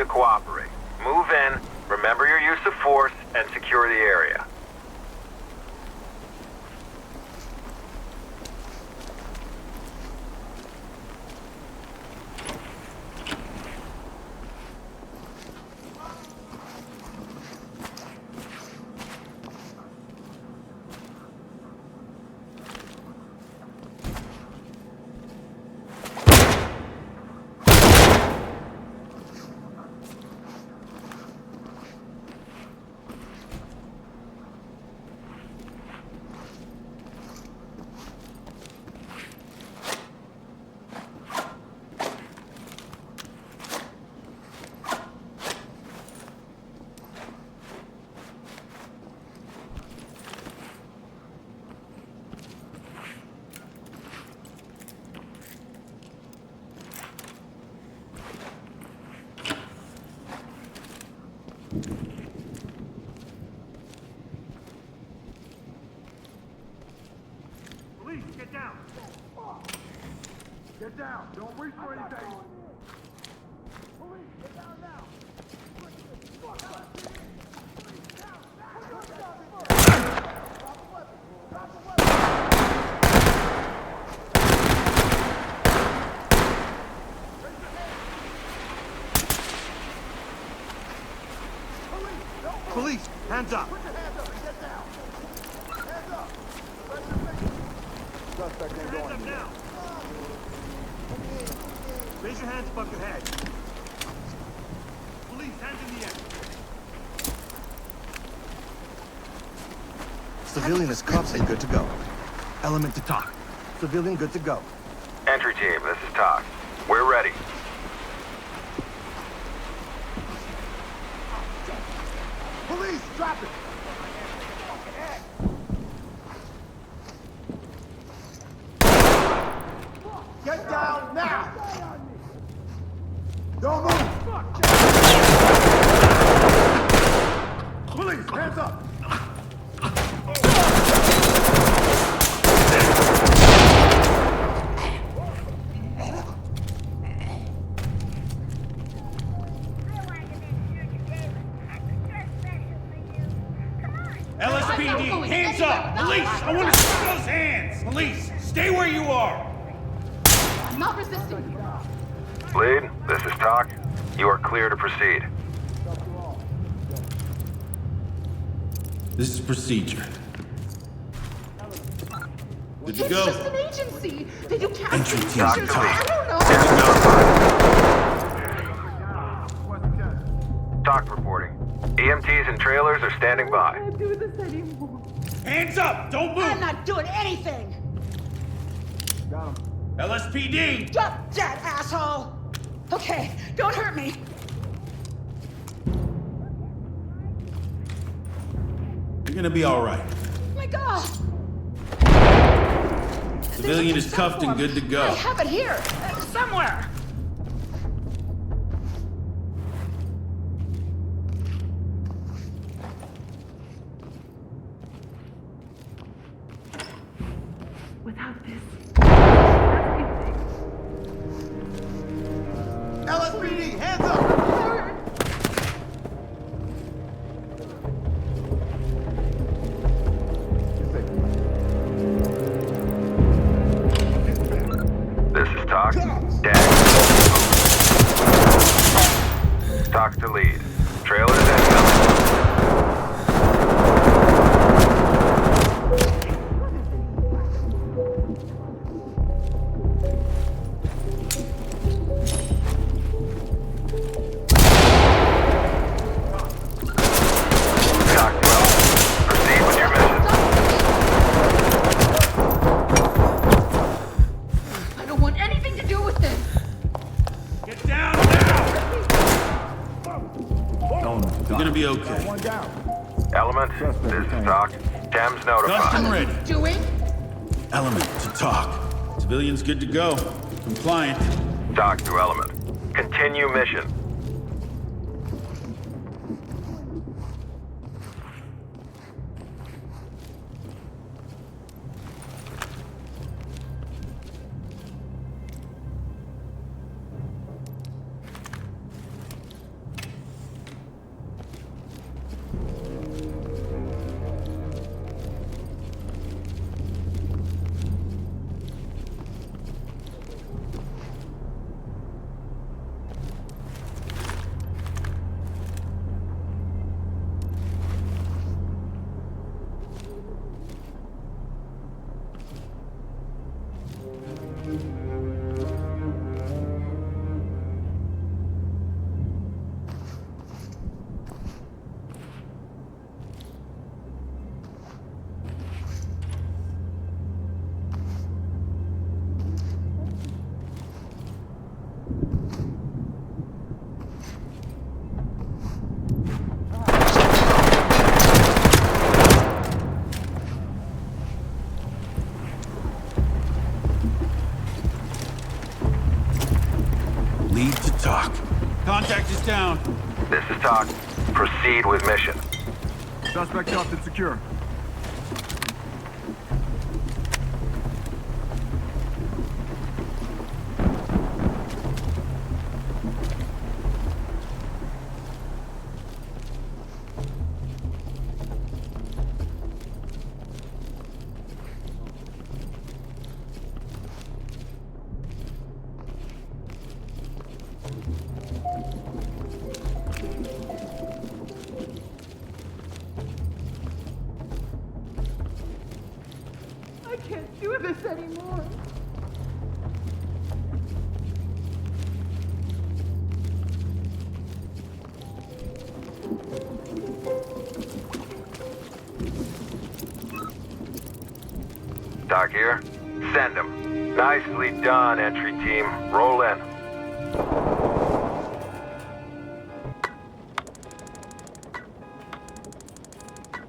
cooperate. Move in, remember your use of force, and secure the area. Police, get down! Get down! Don't reach for anything! Police, get down now! Police, hands up! Put your hands up and get down! Hands up! Suspect ain't going hands up now! Raise your hands above your head. Police, hands in the air. Civilian is cuffed and good to go. Element to talk. Civilian good to go. Entry team, this is TOC. We're ready. Police, drop it! Get down now! Don't move! Police, hands up! LSPD, hands up! Police, I want to see those hands! Police, stay where you are! I'm not resisting. Lead, this is TOC. You are clear to proceed. This is procedure. Good to It's go. just an agency. They do casting Entry team, pictures. Dr. Lee. I don't know. TOC reporting. EMTs and trailers are standing by. I can't do this anymore. Hands up! Don't I'm move! not doing anything. LSPD! Drop that, asshole. Okay, don't hurt me. You're gonna be all right. Oh my God. Civilian There's a is cuffed and consent good to form. go. I have it here, somewhere. Without this, LSPD, hands up! This is TOC. TOC to lead. Trailers and I don't want anything to do with this. Get down now! You're gonna be okay. One down. Element, this is TOC. Thames Cuffed notified. and ready. Doing? Element to talk. Civilian's good to go. Compliant. TOC to Element. Continue mission. down. This is Talk. Proceed with mission. Suspect cuffed and secure. I can't do this anymore. Doc here. Send him. Nicely done, entry team. Roll in.